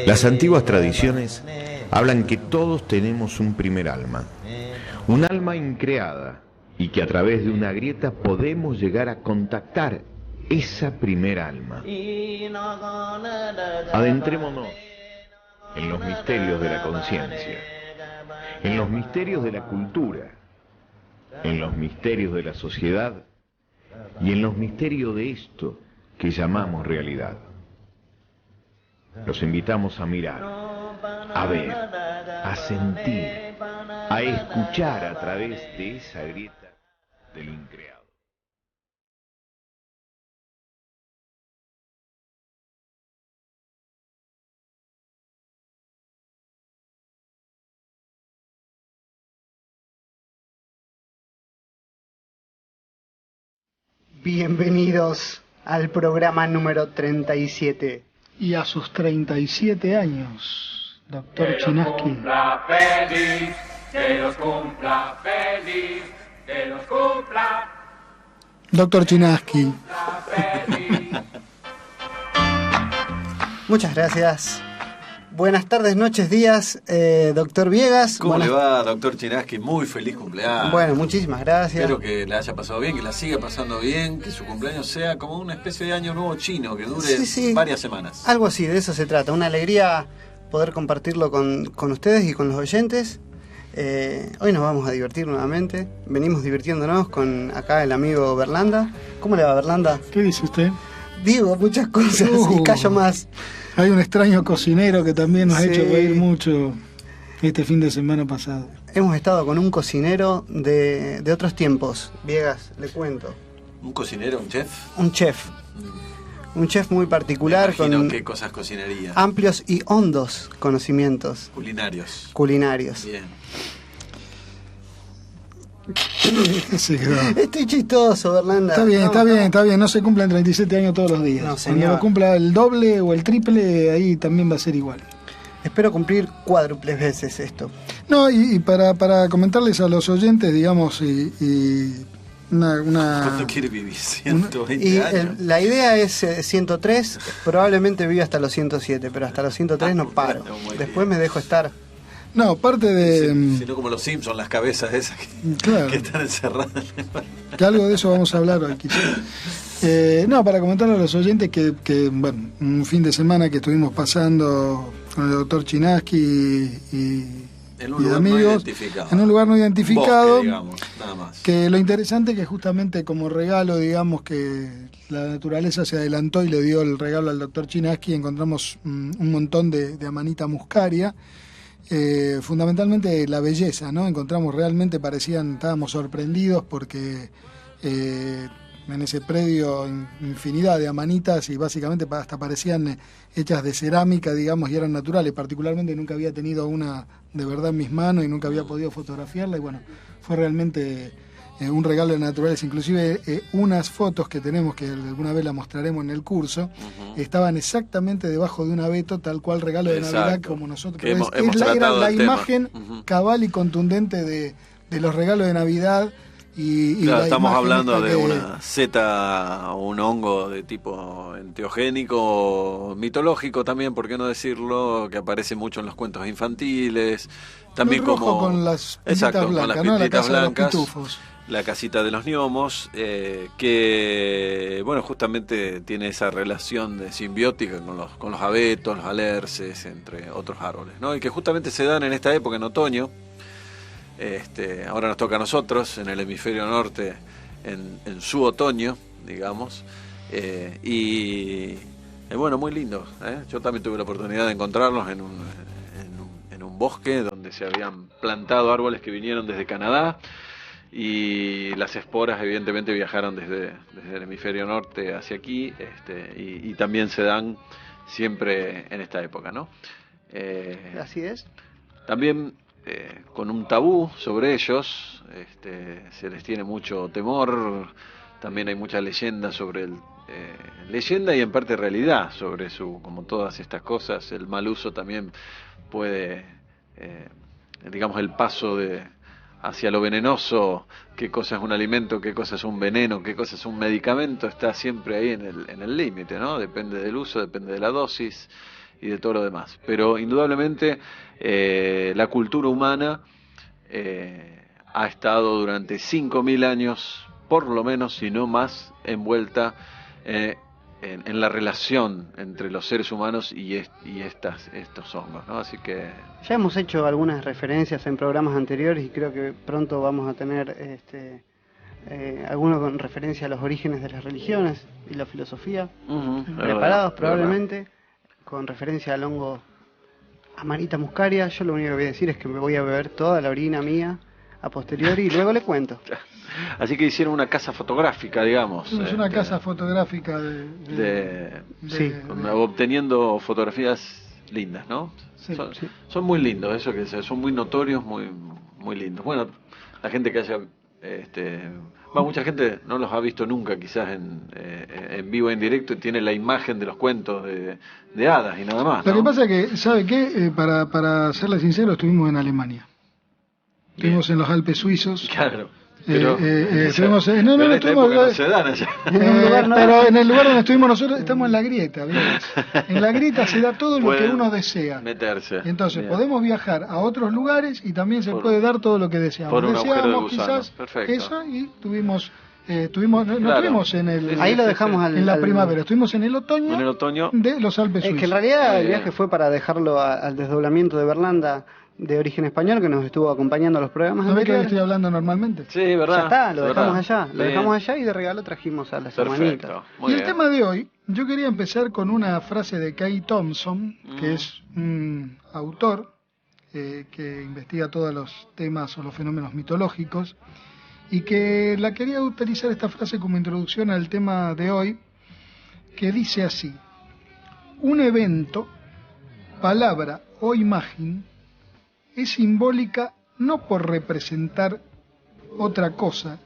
Las antiguas tradiciones hablan que todos tenemos un primer alma, un alma increada, y que a través de una grieta podemos llegar a contactar esa primer alma. Adentrémonos en los misterios de la conciencia, en los misterios de la cultura, en los misterios de la sociedad y en los misterios de esto que llamamos realidad. Los invitamos a mirar, a ver, a sentir, a escuchar a través de esa grieta de lo increado. Bienvenidos al programa número 37. Y a sus 37 años, doctor Chinaski. Que los cumpla feliz, que los cumpla. Doctor Chinaski. Muchas gracias. Buenas tardes, noches, días, doctor Viegas. ¿Cómo le va, doctor Chinaski? Muy feliz cumpleaños. Bueno, muchísimas gracias. Espero que le haya pasado bien, que la siga pasando bien, que su cumpleaños sea como una especie de año nuevo chino, que dure varias semanas. Algo así, de eso se trata. Una alegría poder compartirlo con ustedes y con los oyentes. Hoy nos vamos a divertir nuevamente. Venimos divirtiéndonos con acá el amigo Berlanda. ¿Cómo le va, Berlanda? ¿Qué dice usted? Digo muchas cosas y callo más. Hay un extraño cocinero que también nos ha hecho reír mucho este fin de semana pasado. Hemos estado con un cocinero de otros tiempos. Viegas, le cuento. ¿Un cocinero, un chef? Un chef. Un chef muy particular. Me imagino con qué cosas cocinaría. Amplios y hondos conocimientos. Culinarios. Bien. Sí, Estoy chistoso, Berlanda. Está bien. No se cumplen 37 años todos los días. No, señor. Cuando lo cumpla el doble o el triple, ahí también va a ser igual. Espero cumplir cuádruples veces esto. No, y para comentarles a los oyentes, digamos, ¿Cuánto quiere vivir? 120 años. La idea es 103, probablemente viva hasta los 107, pero hasta los 103 no paro. Después me dejo estar. No, parte de... Si no como los Simpsons, las cabezas esas que están encerradas. Que algo de eso vamos a hablar hoy, quizás. No, para comentarle a los oyentes que bueno, un fin de semana que estuvimos pasando con el doctor Chinaski en un lugar amigos, no identificado. En un lugar no identificado. Bosque, digamos, nada más. Que lo interesante es que justamente como regalo, digamos, que la naturaleza se adelantó y le dio el regalo al doctor Chinaski, encontramos un montón de amanita muscaria. Fundamentalmente la belleza, ¿no? Encontramos realmente, estábamos sorprendidos porque en ese predio infinidad de amanitas y básicamente hasta parecían hechas de cerámica, digamos, y eran naturales. Particularmente nunca había tenido una de verdad en mis manos y nunca había podido fotografiarla y bueno, fue realmente un regalo de naturaleza. Inclusive unas fotos que tenemos, que alguna vez la mostraremos en el curso, estaban exactamente debajo de un abeto, tal cual regalo de Navidad como nosotros. Era la imagen cabal y contundente de los regalos de Navidad. Claro, estamos hablando de una seta o un hongo de tipo enteogénico, mitológico también, por qué no decirlo, que aparece mucho en los cuentos infantiles. También rojo con las pintitas blancas, ¿no? La casa de los pitufos. La casita de los gnomos, que bueno, justamente tiene esa relación de simbiótica con los abetos, los alerces, entre otros árboles, ¿no? Y que justamente se dan en esta época, en otoño. Ahora nos toca a nosotros, en el hemisferio norte, en su otoño, digamos. Y bueno, muy lindo. Yo también tuve la oportunidad de encontrarlos en un bosque donde se habían plantado árboles que vinieron desde Canadá. Y las esporas evidentemente viajaron desde el hemisferio norte hacia aquí, y también se dan siempre en esta época, ¿no? Así es. También con un tabú sobre ellos, se les tiene mucho temor. También hay mucha leyenda sobre leyenda y en parte realidad sobre como todas estas cosas. El mal uso también puede, digamos, el paso hacia lo venenoso, qué cosa es un alimento, qué cosa es un veneno, qué cosa es un medicamento, está siempre ahí en el límite, ¿no? Depende del uso, depende de la dosis y de todo lo demás. Pero indudablemente la cultura humana ha estado durante 5.000 años, por lo menos, si no más, envuelta en la relación entre los seres humanos y estos hongos, ¿no? Así que Ya hemos hecho algunas referencias en programas anteriores y creo que pronto vamos a tener algunos con referencia a los orígenes de las religiones y la filosofía, preparados probablemente, con referencia al hongo Amanita muscaria. Yo lo único que voy a decir es que me voy a beber toda la orina mía a posteriori y luego le cuento. Así que hicieron una casa fotográfica, digamos. Es una casa fotográfica Sí. Obteniendo fotografías lindas, ¿no? Sí, son muy lindos, eso que son muy notorios, muy lindos. Bueno, la gente que haya... mucha gente no los ha visto nunca, quizás en vivo, en directo, y tiene la imagen de los cuentos de hadas y nada más, ¿no? Lo que pasa es que, ¿sabe qué? Para serle sincero, estuvimos en Alemania. Estuvimos en los Alpes suizos. Claro. Pero, estuvimos en esta época no se dan allá. Pero en el lugar donde estuvimos nosotros estamos en la grieta, ¿ves? En la grieta se da todo lo que uno desea. Meterse. Entonces Bien. podemos viajar a otros lugares y también se puede dar todo lo que deseamos. Por un agujero de Deseamos gusano. quizás Perfecto. eso y no Claro. estuvimos en el Ahí lo dejamos en la primavera, estuvimos en el otoño, En el otoño. de los Alpes Es suizos. que en realidad el viaje fue para dejarlo al desdoblamiento de Berlanda, de origen español, que nos estuvo acompañando a los programas ¿No ve que anteriores. estoy hablando normalmente? Sí, ¿verdad? Ya está, lo dejamos ¿verdad? allá. Lo dejamos allá y de regalo trajimos a las Perfecto. hermanitas. Muy Y el bien. tema de hoy, yo quería empezar con una frase de Kay Thompson, que es un autor que investiga todos los temas o los fenómenos mitológicos, y que la quería utilizar esta frase como introducción al tema de hoy, que dice así: un evento, palabra o imagen es simbólica no por representar otra cosa,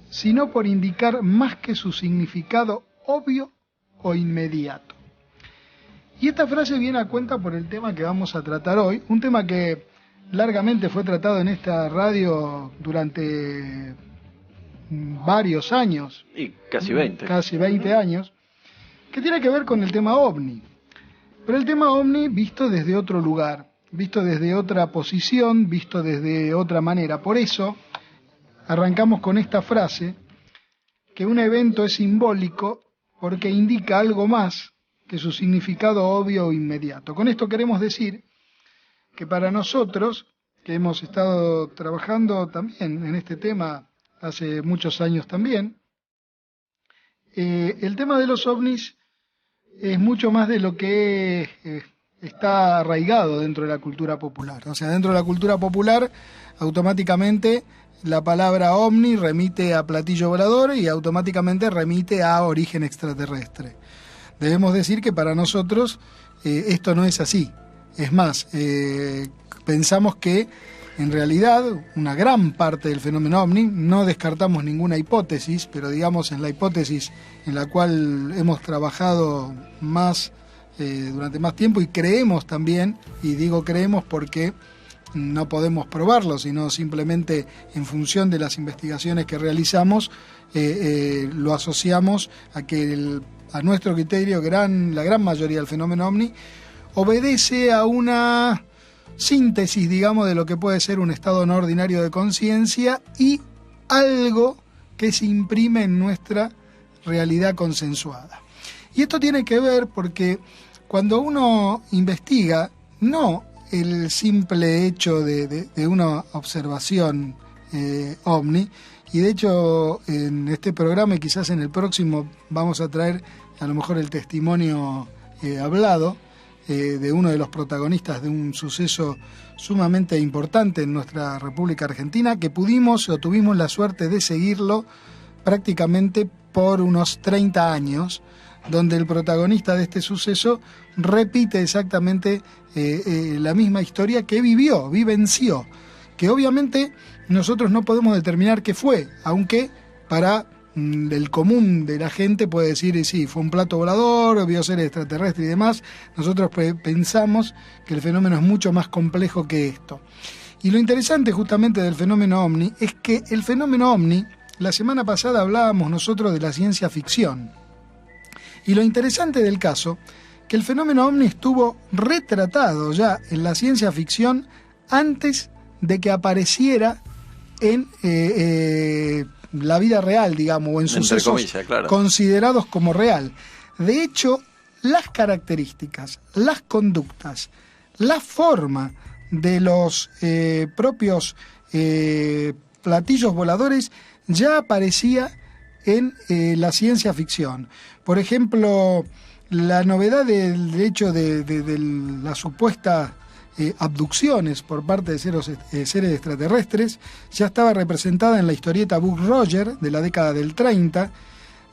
sino por indicar más que su significado obvio o inmediato. Y esta frase viene a cuenta por el tema que vamos a tratar hoy, un tema que largamente fue tratado en esta radio durante varios años. Y casi 20. Casi 20 años, que tiene que ver con el tema ovni. Pero el tema ovni visto desde otro lugar, visto desde otra posición, visto desde otra manera. Por eso arrancamos con esta frase, que un evento es simbólico porque indica algo más que su significado obvio o inmediato. Con esto queremos decir que para nosotros, que hemos estado trabajando también en este tema hace muchos años también, el tema de los ovnis es mucho más de lo que está arraigado dentro de la cultura popular. O sea, dentro de la cultura popular, automáticamente la palabra ovni remite a platillo volador y automáticamente remite a origen extraterrestre. Debemos decir que para nosotros esto no es así. Es más, pensamos que en realidad una gran parte del fenómeno ovni, no descartamos ninguna hipótesis, pero digamos en la hipótesis en la cual hemos trabajado más durante más tiempo y creemos también, y digo creemos porque no podemos probarlo, sino simplemente en función de las investigaciones que realizamos, lo asociamos a que a nuestro criterio la gran mayoría del fenómeno ovni obedece a una síntesis, digamos, de lo que puede ser un estado no ordinario de conciencia y algo que se imprime en nuestra realidad consensuada. Y esto tiene que ver porque cuando uno investiga, no el simple hecho de una observación ovni, y de hecho en este programa y quizás en el próximo vamos a traer a lo mejor el testimonio hablado de uno de los protagonistas de un suceso sumamente importante en nuestra República Argentina, que pudimos o tuvimos la suerte de seguirlo prácticamente por unos 30 años, donde el protagonista de este suceso repite exactamente la misma historia que vivenció, que obviamente nosotros no podemos determinar qué fue, aunque para el común de la gente puede decir, sí, fue un plato volador, vio seres extraterrestres y demás. Nosotros pensamos que el fenómeno es mucho más complejo que esto. Y lo interesante justamente del fenómeno ovni es que el fenómeno ovni, la semana pasada hablábamos nosotros de la ciencia ficción. Y lo interesante del caso, que el fenómeno ovni estuvo retratado ya en la ciencia ficción antes de que apareciera en la vida real, digamos, o en sucesos claro, considerados como real. De hecho, las características, las conductas, la forma de los propios platillos voladores ya aparecía en la ciencia ficción. Por ejemplo, la novedad del hecho de la supuesta abducciones por parte de seres extraterrestres ya estaba representada en la historieta Buck Rogers de la década del 30,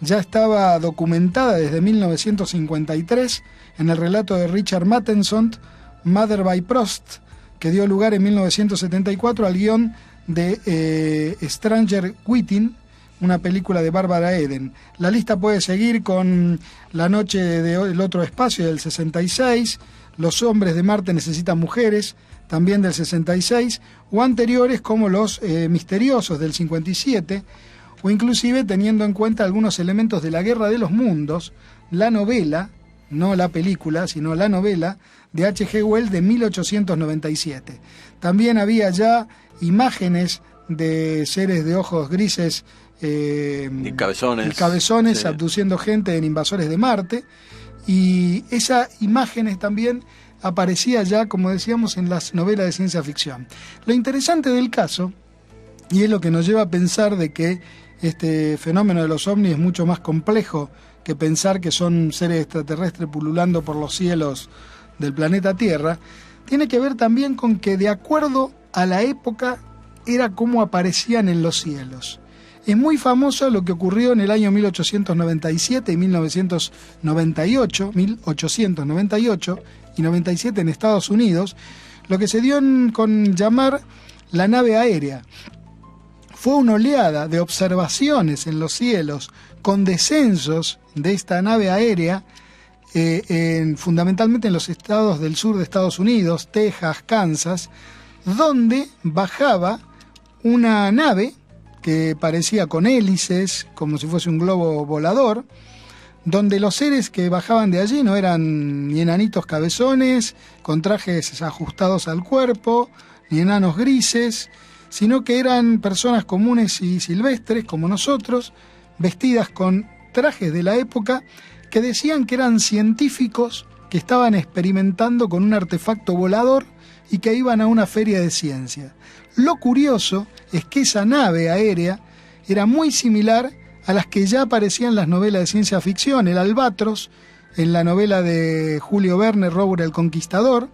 ya estaba documentada desde 1953 en el relato de Richard Matheson, Mother by Prost, que dio lugar en 1974 al guión de Stranger Within, una película de Bárbara Eden. La lista puede seguir con La noche del otro espacio del 66, Los hombres de Marte necesitan mujeres, también del 66, o anteriores como Los misteriosos del 57, o inclusive teniendo en cuenta algunos elementos de La guerra de los mundos, la novela, no la película, sino la novela de H.G. Wells de 1897. También había ya imágenes de seres de ojos grises y cabezones, sí, abduciendo gente en Invasores de Marte, y esas imágenes también aparecía ya, como decíamos, en las novelas de ciencia ficción. Lo interesante del caso, y es lo que nos lleva a pensar de que este fenómeno de los ovnis es mucho más complejo que pensar que son seres extraterrestres pululando por los cielos del planeta Tierra, tiene que ver también con que de acuerdo a la época era cómo aparecían en los cielos. Es muy famoso lo que ocurrió en el año 1897 y 1898 y 97 en Estados Unidos, lo que se dio con llamar la nave aérea. Fue una oleada de observaciones en los cielos con descensos de esta nave aérea, fundamentalmente en los estados del sur de Estados Unidos, Texas, Kansas, donde bajaba una nave que parecía con hélices, como si fuese un globo volador, donde los seres que bajaban de allí no eran ni enanitos cabezones, con trajes ajustados al cuerpo, ni enanos grises, sino que eran personas comunes y silvestres, como nosotros, vestidas con trajes de la época, que decían que eran científicos que estaban experimentando con un artefacto volador y que iban a una feria de ciencia. Lo curioso es que esa nave aérea era muy similar a las que ya aparecían en las novelas de ciencia ficción, el Albatros, en la novela de Julio Verne, Robur el Conquistador,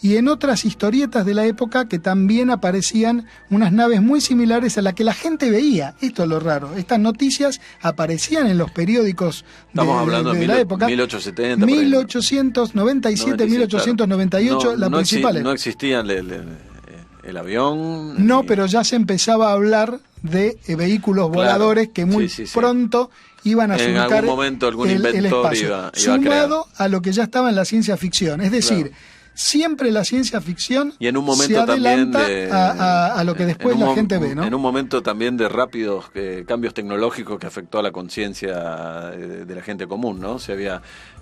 y en otras historietas de la época que también aparecían unas naves muy similares a las que la gente veía. Esto es lo raro. Estas noticias aparecían en los periódicos de la época. 1870. 1897, 1898, claro. La principal. No existía el avión. No, pero ya se empezaba a hablar de vehículos voladores que muy pronto iban a surcar en algún momento algún inventor iba sumado a lo que ya estaba en la ciencia ficción. Es decir, siempre la ciencia ficción y en un momento se adelanta también a lo que después la gente ve, ¿no? En un momento también de rápidos cambios tecnológicos que afectó a la conciencia de la gente común, ¿no?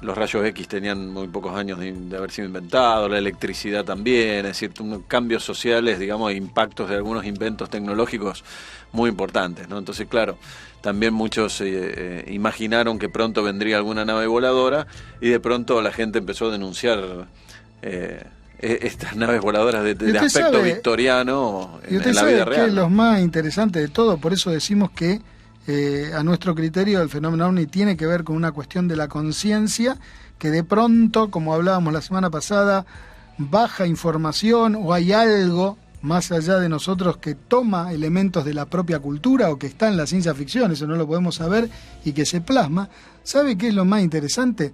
Los rayos X tenían muy pocos años de haber sido inventados, la electricidad también, es decir, cambios sociales, digamos, e impactos de algunos inventos tecnológicos muy importantes, ¿no? Entonces, claro, también muchos imaginaron que pronto vendría alguna nave voladora y de pronto la gente empezó a denunciar estas naves voladoras de aspecto victoriano en la vida real. Que es lo más interesante de todo, por eso decimos que a nuestro criterio el fenómeno ovni tiene que ver con una cuestión de la conciencia, que de pronto, como hablábamos la semana pasada, baja información o hay algo más allá de nosotros que toma elementos de la propia cultura o que está en la ciencia ficción, eso no lo podemos saber, y que se plasma. ¿Sabe qué es lo más interesante?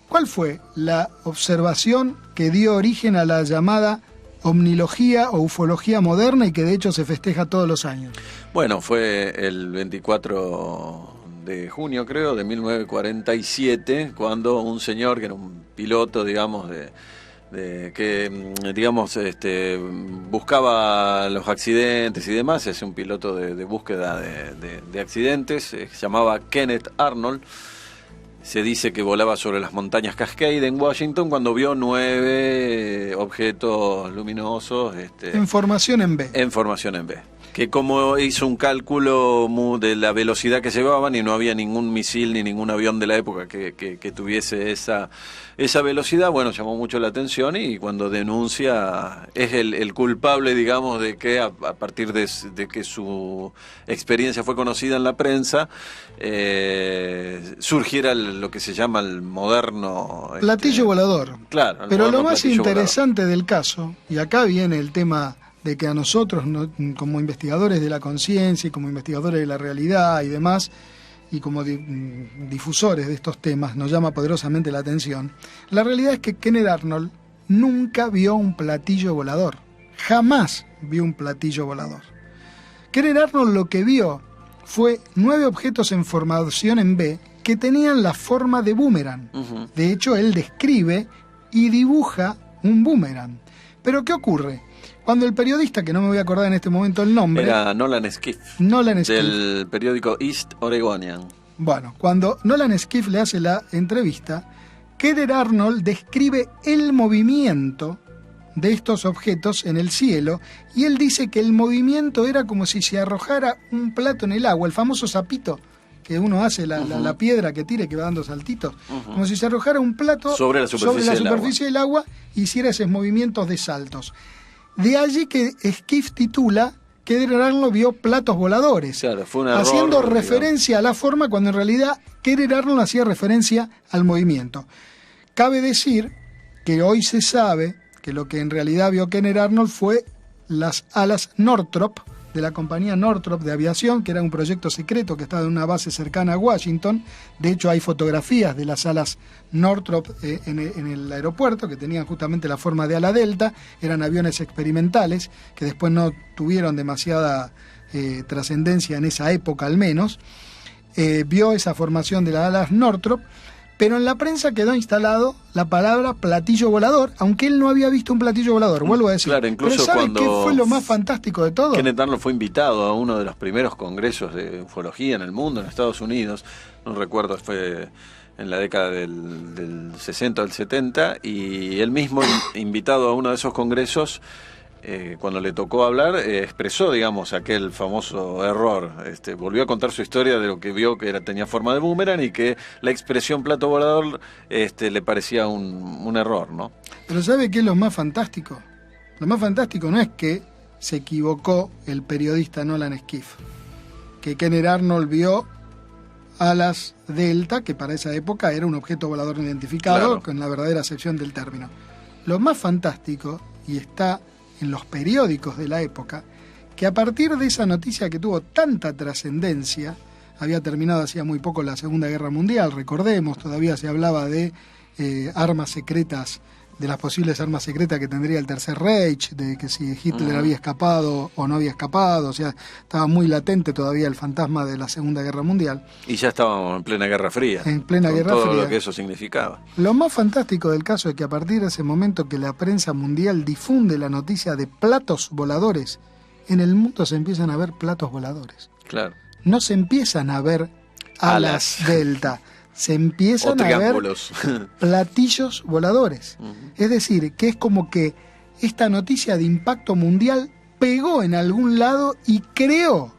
¿Cuál fue la observación que dio origen a la llamada omnilogía o ufología moderna y que de hecho se festeja todos los años? Bueno, fue el 24 de junio, creo, de 1947, cuando un señor que era un piloto, digamos, que digamos buscaba los accidentes y demás. Es un piloto de búsqueda de accidentes, se llamaba Kenneth Arnold. Se dice que volaba sobre las montañas Cascade en Washington cuando vio 9 objetos luminosos en formación en B. En formación en B. Que como hizo un cálculo de la velocidad que llevaban y no había ningún misil ni ningún avión de la época que tuviese esa velocidad, bueno, llamó mucho la atención, y cuando denuncia es el culpable, digamos, de que a partir de que su experiencia fue conocida en la prensa, surgiera lo que se llama el moderno... platillo volador. Claro. Pero lo más interesante del caso, y acá viene el tema de que a nosotros, como investigadores de la conciencia y como investigadores de la realidad y demás, y como difusores de estos temas, nos llama poderosamente la atención. La realidad es que Kenneth Arnold nunca vio un platillo volador. Jamás vio un platillo volador. Kenneth Arnold lo que vio fue 9 objetos en formación en B que tenían la forma de boomerang. Uh-huh. De hecho, él describe y dibuja un boomerang. Pero ¿qué ocurre? Cuando el periodista, que no me voy a acordar en este momento el nombre... Era Nolan Skiff. Del periódico East Oregonian. Bueno, cuando Nolan Skiff le hace la entrevista, Kenneth Arnold describe el movimiento de estos objetos en el cielo, y él dice que el movimiento era como si se arrojara un plato en el agua, el famoso sapito que uno hace, la piedra que tira y que va dando saltitos, como si se arrojara un plato sobre la superficie del agua y hiciera esos movimientos de saltos. De allí que Skiff titula que Kenneth Arnold vio platos voladores, claro, fue un error, haciendo referencia a la forma cuando en realidad Kenneth Arnold hacía referencia al movimiento. Cabe decir que hoy se sabe que lo que en realidad vio Kenneth Arnold fue las alas Northrop, de la compañía Northrop de aviación, que era un proyecto secreto que estaba en una base cercana a Washington. De hecho, hay fotografías de las alas Northrop en el aeropuerto, que tenían justamente la forma de ala delta. Eran aviones experimentales, que después no tuvieron demasiada trascendencia en esa época al menos. Vio esa formación de las alas Northrop, pero en la prensa quedó instalado la palabra platillo volador, aunque él no había visto un platillo volador, vuelvo a decir. Claro, incluso pero ¿sabe cuando qué fue lo más fantástico de todo? Kenneth Arnold fue invitado a uno de los primeros congresos de ufología en el mundo, en Estados Unidos, no recuerdo, fue en la década del 60 o del 70, y él mismo, invitado a uno de esos congresos, cuando le tocó hablar, expresó, digamos, aquel famoso error. Volvió a contar su historia de lo que vio que tenía forma de boomerang, y que la expresión plato volador le parecía un error, ¿no? Pero ¿sabe qué es lo más fantástico? Lo más fantástico no es que se equivocó el periodista Nolan Skiff, que Kenneth Arnold vio alas delta, que para esa época era un objeto volador no identificado, claro, con la verdadera acepción del término. Lo más fantástico, y está en los periódicos de la época, que a partir de esa noticia que tuvo tanta trascendencia, había terminado hacía muy poco la Segunda Guerra Mundial, recordemos, todavía se hablaba de armas secretas, de las posibles armas secretas que tendría el Tercer Reich, de que si Hitler había escapado o no había escapado, o sea, estaba muy latente todavía el fantasma de la Segunda Guerra Mundial. Y ya estábamos en plena Guerra Fría. En plena Guerra Fría. Todo lo que eso significaba. Lo más fantástico del caso es que a partir de ese momento que la prensa mundial difunde la noticia de platos voladores, en el mundo se empiezan a ver platos voladores. Claro. No se empiezan a ver alas delta. Se empiezan a ver platillos voladores. Es decir, que es como que esta noticia de impacto mundial pegó en algún lado y creó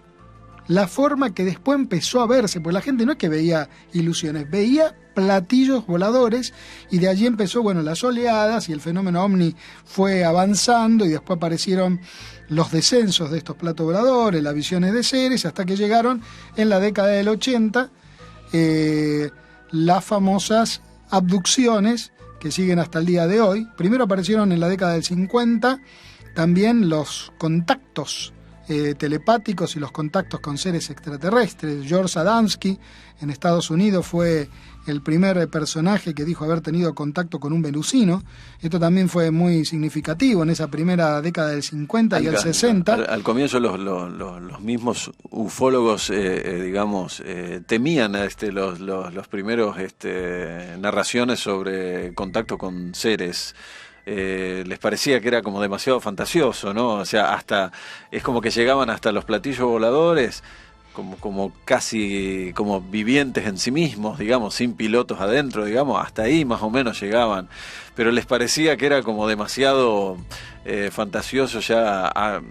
la forma que después empezó a verse, porque la gente no es que veía ilusiones, veía platillos voladores, y de allí empezó, bueno, las oleadas, y el fenómeno ovni fue avanzando, y después aparecieron los descensos de estos platos voladores, las visiones de seres, hasta que llegaron en la década del 80 las famosas abducciones que siguen hasta el día de hoy. Primero aparecieron en la década del 50 también los contactos telepáticos y los contactos con seres extraterrestres. George Adamski en Estados Unidos fue el primer personaje que dijo haber tenido contacto con un venusino. Esto también fue muy significativo en esa primera década del 50 y el 60. Al comienzo los mismos ufólogos, digamos, temían los primeros narraciones sobre contacto con seres les parecía que era como demasiado fantasioso, ¿no? O sea, hasta es como que llegaban hasta los platillos voladores como casi como vivientes en sí mismos, digamos, sin pilotos adentro, digamos, hasta ahí más o menos llegaban, pero les parecía que era como demasiado fantasioso ya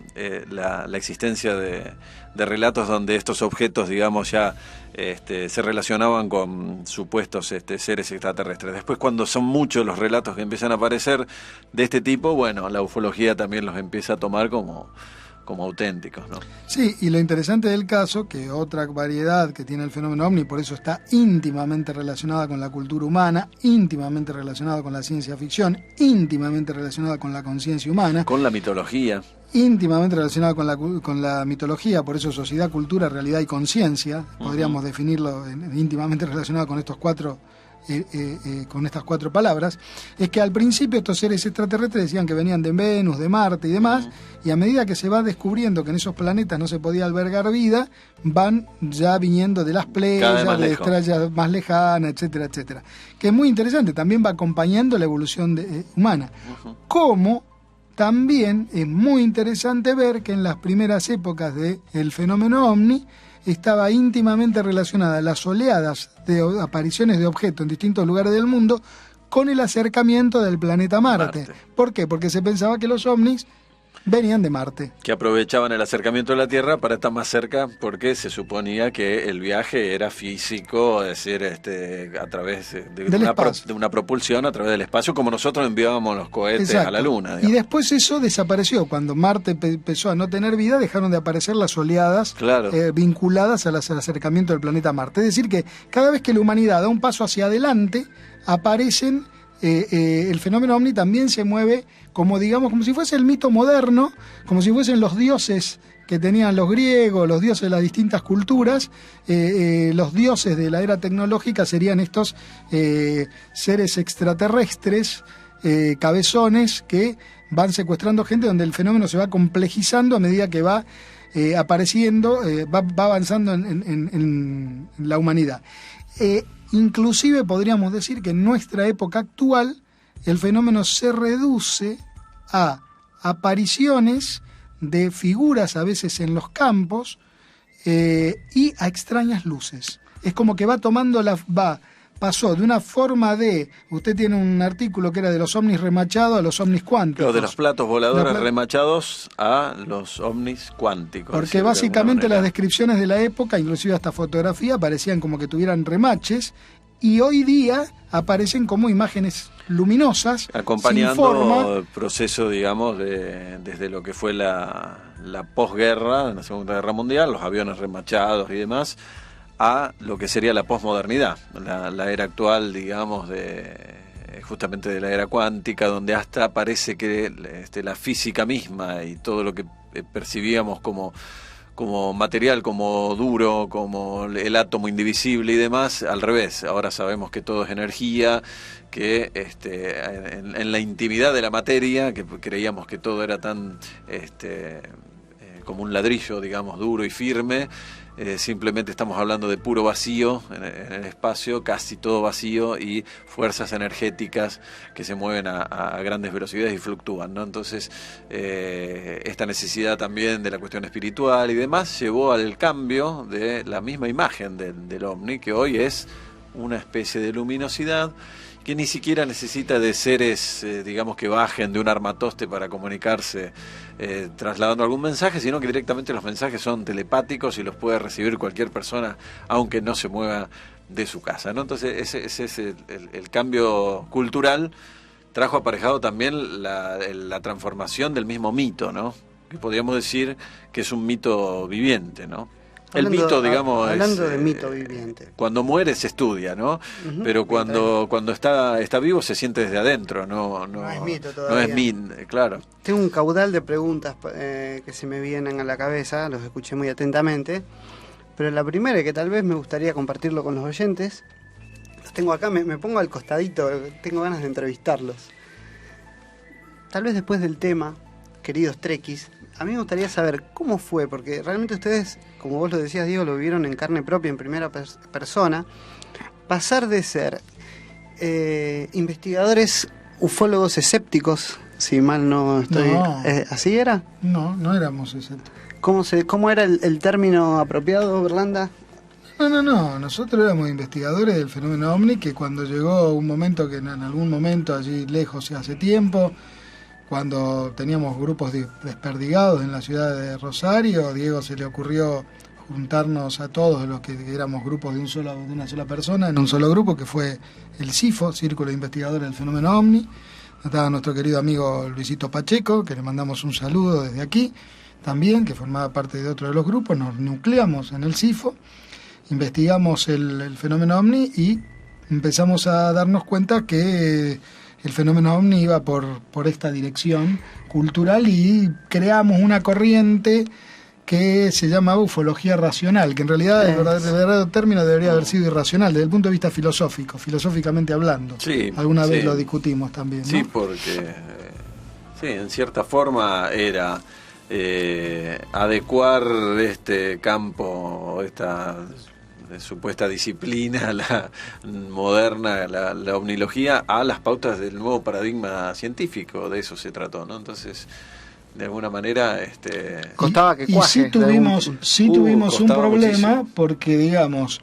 la existencia de relatos donde estos objetos, digamos, ya se relacionaban con supuestos seres extraterrestres. Después, cuando son muchos los relatos que empiezan a aparecer de este tipo, bueno, la ufología también los empieza a tomar como auténticos, ¿no? Sí, y lo interesante del caso, que otra variedad que tiene el fenómeno ovni, por eso está íntimamente relacionada con la cultura humana, íntimamente relacionada con la ciencia ficción, íntimamente relacionada con la conciencia humana, con la mitología, íntimamente relacionada con la mitología, por eso sociedad, cultura, realidad y conciencia, podríamos definirlo íntimamente relacionado con estos cuatro con estas cuatro palabras, es que al principio estos seres extraterrestres decían que venían de Venus, de Marte y demás, y a medida que se va descubriendo que en esos planetas no se podía albergar vida, van ya viniendo de las Pléyades, de estrellas más lejanas, etcétera, etcétera. Que es muy interesante, también va acompañando la evolución humana. Como también es muy interesante ver que en las primeras épocas del fenómeno ovni, estaba íntimamente relacionada las oleadas de apariciones de objetos en distintos lugares del mundo con el acercamiento del planeta Marte. ¿Por qué? Porque se pensaba que los ovnis venían de Marte. Que aprovechaban el acercamiento de la Tierra para estar más cerca, porque se suponía que el viaje era físico, es decir, a través de una propulsión a través del espacio, como nosotros enviábamos los cohetes a la Luna. Digamos. Y después eso desapareció. Cuando Marte empezó a no tener vida, dejaron de aparecer las oleadas vinculadas al acercamiento del planeta Marte. Es decir, que cada vez que la humanidad da un paso hacia adelante, aparecen... el fenómeno ovni también se mueve como si fuese el mito moderno, como si fuesen los dioses que tenían los griegos, los dioses de las distintas culturas. Los dioses de la era tecnológica serían estos seres extraterrestres, cabezones, que van secuestrando gente, donde el fenómeno se va complejizando a medida que va apareciendo, va avanzando en la humanidad. Inclusive podríamos decir que en nuestra época actual el fenómeno se reduce a apariciones de figuras a veces en los campos y a extrañas luces. Es como que va tomando pasó de una forma usted tiene un artículo que era de los ovnis remachados a los ovnis cuánticos. Claro, de los platos voladores remachados a los ovnis cuánticos. Porque básicamente las descripciones de la época, inclusive hasta fotografía, parecían como que tuvieran remaches, y hoy día aparecen como imágenes luminosas, acompañando el proceso, digamos, desde lo que fue la posguerra, la Segunda Guerra Mundial, los aviones remachados y demás, a lo que sería la posmodernidad, la era actual, digamos, justamente de la era cuántica, donde hasta parece que la física misma y todo lo que percibíamos como material, como duro, como el átomo indivisible y demás, al revés. Ahora sabemos que todo es energía, que en la intimidad de la materia, que creíamos que todo era tan como un ladrillo, digamos, duro y firme, simplemente estamos hablando de puro vacío en el espacio, casi todo vacío, y fuerzas energéticas que se mueven a grandes velocidades y fluctúan, ¿no? Entonces, esta necesidad también de la cuestión espiritual y demás llevó al cambio de la misma imagen del ovni, que hoy es una especie de luminosidad que ni siquiera necesita de seres, digamos, que bajen de un armatoste para comunicarse trasladando algún mensaje, sino que directamente los mensajes son telepáticos y los puede recibir cualquier persona, aunque no se mueva de su casa, ¿no? Entonces ese es el cambio cultural. Trajo aparejado también la transformación del mismo mito, ¿no? Que podríamos decir que es un mito viviente, ¿no? El mito, digamos, hablando de mito viviente. Cuando muere se estudia, ¿no? Pero cuando está vivo se siente desde adentro, no es mito todavía. No es mito, claro. Tengo un caudal de preguntas que se me vienen a la cabeza, los escuché muy atentamente, pero la primera, que tal vez me gustaría compartirlo con los oyentes, los tengo acá, me pongo al costadito, tengo ganas de entrevistarlos. Tal vez después del tema, queridos trekkies, a mí me gustaría saber cómo fue, porque realmente ustedes, como vos lo decías, Diego, lo vivieron en carne propia, en primera persona, pasar de ser investigadores ufólogos escépticos, si mal no estoy. No. ¿Así era? No éramos escépticos. ¿Cómo era el término apropiado, Berlanda? No, nosotros éramos investigadores del fenómeno OVNI, que cuando llegó un momento, que en algún momento allí lejos y hace tiempo, cuando teníamos grupos desperdigados en la ciudad de Rosario, a Diego se le ocurrió juntarnos a todos los que éramos grupos de una sola persona, en un solo grupo, que fue el CIFO, Círculo de Investigadores del Fenómeno OVNI. Estaba nuestro querido amigo Luisito Pacheco, que le mandamos un saludo desde aquí, también, que formaba parte de otro de los grupos. Nos nucleamos en el CIFO, investigamos el fenómeno OVNI y empezamos a darnos cuenta que el fenómeno OVNI iba por esta dirección cultural, y creamos una corriente que se llamaba ufología racional, que en realidad el verdadero término debería haber sido irracional, desde el punto de vista filosófico, filosóficamente hablando. Sí, Alguna vez sí. lo discutimos también, ¿no? Sí, porque en cierta forma era adecuar este campo, esta supuesta disciplina moderna, la omnilogía, a las pautas del nuevo paradigma científico. De eso se trató, ¿no? Entonces, de alguna manera Costaba que y cuaje. sí tuvimos un costaba problema, muchísimo. porque digamos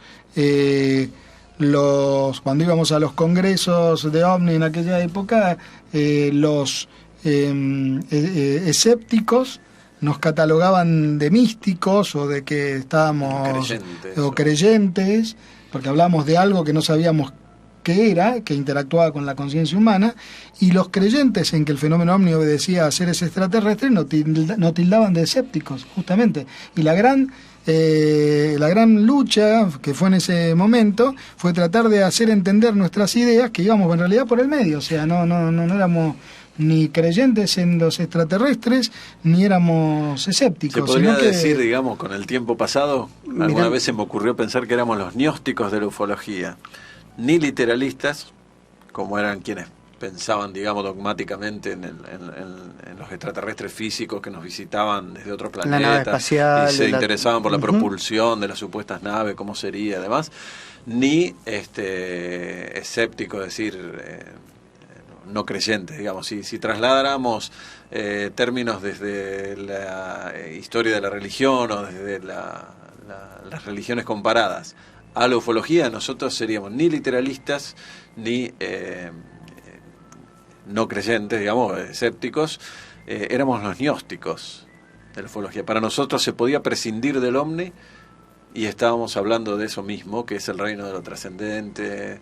cuando íbamos a los congresos de OVNI en aquella época, los escépticos nos catalogaban de místicos, o de que estábamos creyentes, porque hablamos de algo que no sabíamos qué era, que interactuaba con la conciencia humana, y los creyentes en que el fenómeno OVNI obedecía a seres extraterrestres no tildaban de escépticos, justamente. Y la gran lucha que fue en ese momento fue tratar de hacer entender nuestras ideas, que íbamos en realidad por el medio, o sea, no éramos ni creyentes en los extraterrestres, ni éramos escépticos. Se podría sino que, decir, digamos, con el tiempo pasado, alguna vez se me ocurrió pensar que éramos los gnósticos de la ufología, ni literalistas, como eran quienes pensaban, digamos, dogmáticamente en los extraterrestres físicos que nos visitaban desde otro planeta, la nave espacial, y se interesaban por la propulsión de las supuestas naves, cómo sería, además, ni escépticos, es decir, no creyentes, digamos. Si trasladáramos términos desde la historia de la religión, o desde las religiones comparadas a la ufología, nosotros seríamos ni literalistas ni no creyentes, digamos, escépticos. Éramos los gnósticos de la ufología. Para nosotros se podía prescindir del OVNI, y estábamos hablando de eso mismo, que es el reino de lo trascendente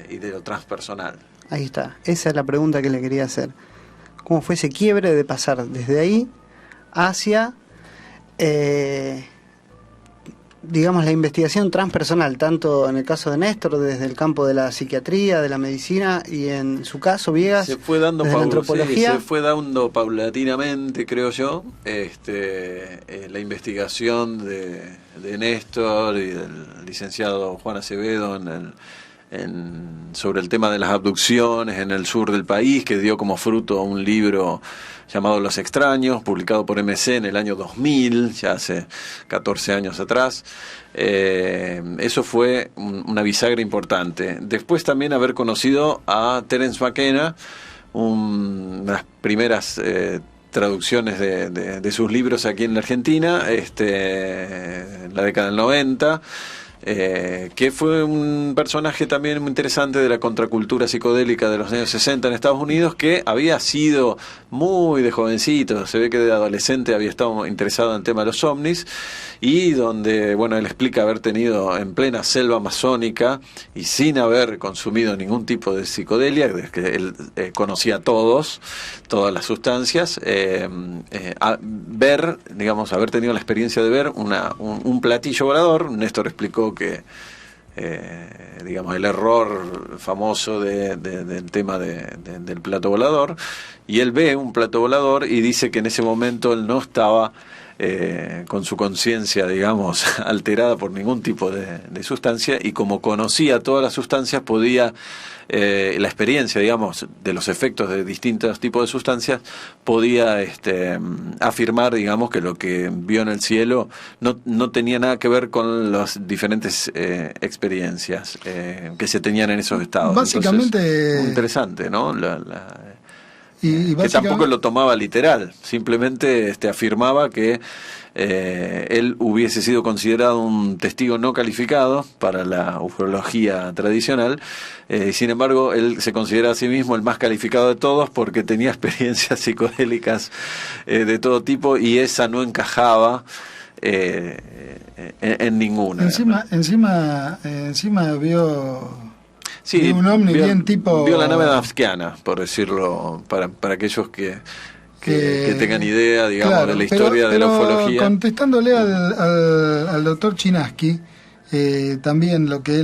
y de lo transpersonal. Ahí está, esa es la pregunta que le quería hacer. ¿Cómo fue ese quiebre de pasar desde ahí hacia, digamos, la investigación transpersonal, tanto en el caso de Néstor, desde el campo de la psiquiatría, de la medicina, y en su caso, Viegas, se fue dando desde la antropología? se fue dando paulatinamente, creo yo, la investigación de Néstor y del licenciado Juan Acevedo sobre el tema de las abducciones en el sur del país, que dio como fruto un libro llamado Los Extraños, publicado por MC en el año 2000, ya hace 14 años atrás. Eso fue una bisagra importante. Después también haber conocido a Terence McKenna, una de las primeras traducciones de sus libros aquí en la Argentina, en la década del 90, que fue un personaje también muy interesante de la contracultura psicodélica de los años 60 en Estados Unidos, que había sido muy de jovencito, se ve que de adolescente había estado interesado en el tema de los ovnis, y donde, bueno, él explica haber tenido en plena selva amazónica y sin haber consumido ningún tipo de psicodelia, que él conocía todas las sustancias, digamos, haber tenido la experiencia de ver un platillo volador. Néstor explicó que digamos, el error famoso del tema del plato volador, y él ve un plato volador y dice que en ese momento él no estaba con su conciencia, digamos, alterada por ningún tipo de sustancia, y como conocía todas las sustancias, podía, la experiencia, digamos, de los efectos de distintos tipos de sustancias, podía afirmar, digamos, que lo que vio en el cielo no tenía nada que ver con las diferentes experiencias que se tenían en esos estados. Básicamente... Entonces, muy interesante, ¿no? Y que tampoco lo tomaba literal, simplemente afirmaba que él hubiese sido considerado un testigo no calificado para la ufología tradicional, y sin embargo él se considera a sí mismo el más calificado de todos porque tenía experiencias psicodélicas de todo tipo, y esa no encajaba en ninguna. Encima vio... Sí, un ovni bien tipo... Vio la nave nafkiana, por decirlo, para aquellos que tengan idea, digamos, claro, de la historia de la ufología. Contestándole al doctor Chinaski, también lo que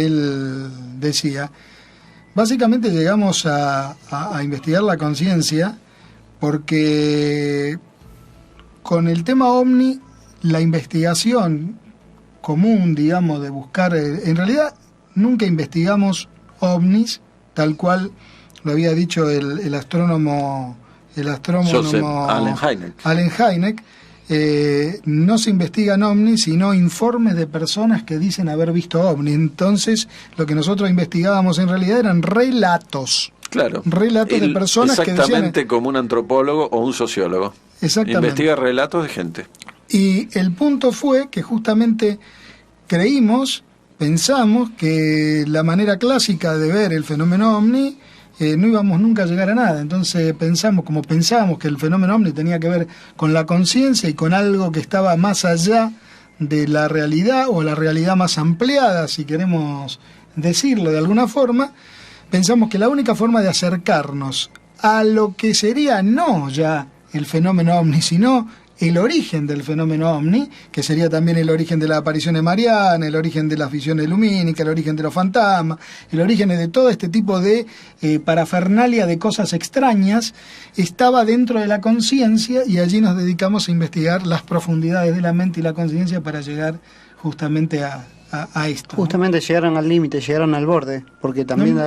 él decía, básicamente llegamos a investigar la conciencia porque con el tema ovni, la investigación común, digamos, de buscar, en realidad nunca investigamos ovnis, tal cual lo había dicho el astrónomo Joseph Allen Hynek. No se investigan ovnis, sino informes de personas que dicen haber visto ovnis. Entonces, lo que nosotros investigábamos en realidad eran relatos. Claro. Relatos de personas que decían... Exactamente como un antropólogo o un sociólogo. Exactamente. Investiga relatos de gente. Y el punto fue que justamente pensamos que la manera clásica de ver el fenómeno ovni no íbamos nunca a llegar a nada. Entonces pensábamos que el fenómeno ovni tenía que ver con la conciencia y con algo que estaba más allá de la realidad, o la realidad más ampliada, si queremos decirlo de alguna forma. Pensamos que la única forma de acercarnos a lo que sería no ya el fenómeno ovni, sino el origen del fenómeno ovni, que sería también el origen de las apariciones marianas, el origen de las visiones lumínicas, el origen de los fantasmas, el origen de todo este tipo de parafernalia de cosas extrañas, estaba dentro de la conciencia, y allí nos dedicamos a investigar las profundidades de la mente y la conciencia para llegar justamente a esto. Justamente, ¿no? Llegaron al límite, llegaron al borde, porque también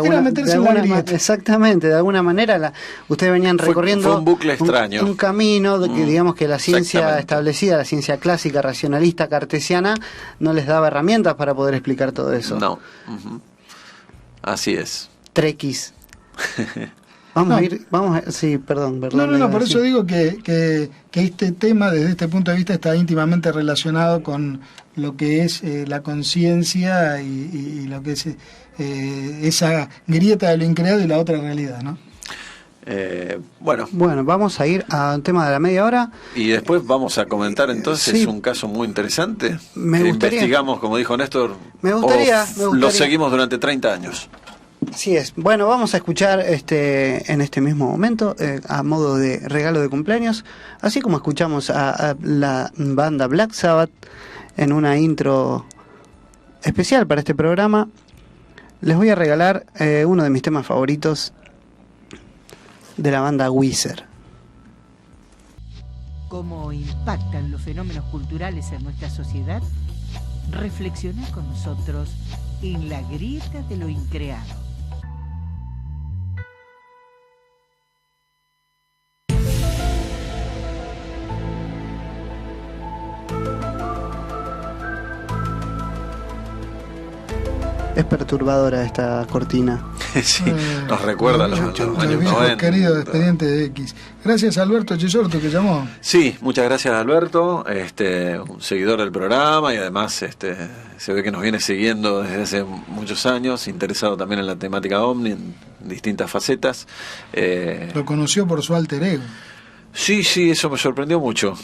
exactamente, de alguna manera ustedes venían recorriendo fue un bucle extraño, un camino que digamos que la ciencia establecida, la ciencia clásica, racionalista, cartesiana, no les daba herramientas para poder explicar todo eso. No. Así es. Trekkies. Sí, perdón. No, por eso digo que este tema, desde este punto de vista, está íntimamente relacionado con lo que es la conciencia y lo que es esa grieta de lo increado y la otra realidad, ¿no? Bueno, vamos a ir al tema de la media hora. Y después vamos a comentar entonces un caso muy interesante. Me gustaría. Investigamos, como dijo Néstor, me gustaría. Lo seguimos durante 30 años. Así es. Bueno, vamos a escuchar en este mismo momento, a modo de regalo de cumpleaños, así como escuchamos a la banda Black Sabbath en una intro especial para este programa, les voy a regalar uno de mis temas favoritos de la banda Weezer. ¿Cómo impactan los fenómenos culturales en nuestra sociedad? Reflexioná con nosotros en La Grieta de lo Increado. Es perturbadora esta cortina. Sí, nos recuerda a los años 90. Querido Expediente X. Gracias a Alberto Chisorto que llamó. Sí, muchas gracias Alberto, un seguidor del programa, y además se ve que nos viene siguiendo desde hace muchos años, interesado también en la temática ovni en distintas facetas. Lo conoció por su alter ego. Sí, eso me sorprendió mucho.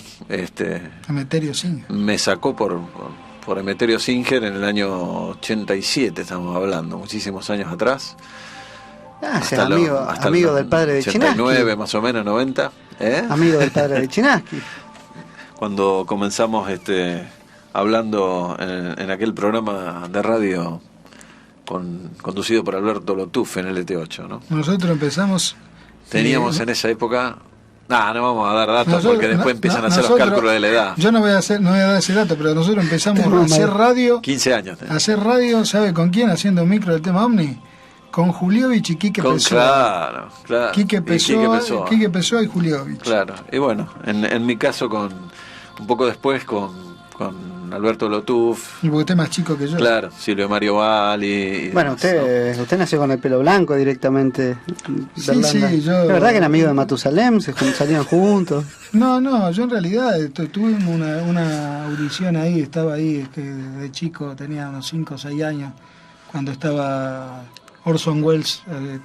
Emeterio Singer. Me sacó por Emeterio Singer en el año 87, estamos hablando, muchísimos años atrás. Hasta amigo del padre de Chinaski. 89, más o menos, 90. Amigo del padre de Chinaski. Cuando comenzamos hablando en aquel programa de radio conducido por Alberto Lotuf en LT8, ¿no? Nosotros empezamos... Teníamos en esa época No vamos a dar datos Nosotros- porque después empiezan a hacer los nosotros- cálculos de la edad. Yo no voy a dar ese dato, pero nosotros empezamos a hacer radio. 15 años. A hacer radio, ¿sabe con quién? Haciendo micro del tema Omni. Con Juliovich y Quique Pessoa. Claro. Quique Y Pessoa y Juliovich. Claro. Y bueno, en mi caso, un poco después con Alberto Lotuf. Y porque usted es más chico que yo. Claro, Silvio Mario Valli. y Bueno, demás, usted nació con el pelo blanco directamente. Sí, Berlanda. sí, yo- ¿Es verdad que era amigo de Matusalem? ¿Salían juntos? No, yo en realidad tuve una audición ahí, estaba ahí de chico, tenía unos 5 o 6 años, cuando estaba Orson Welles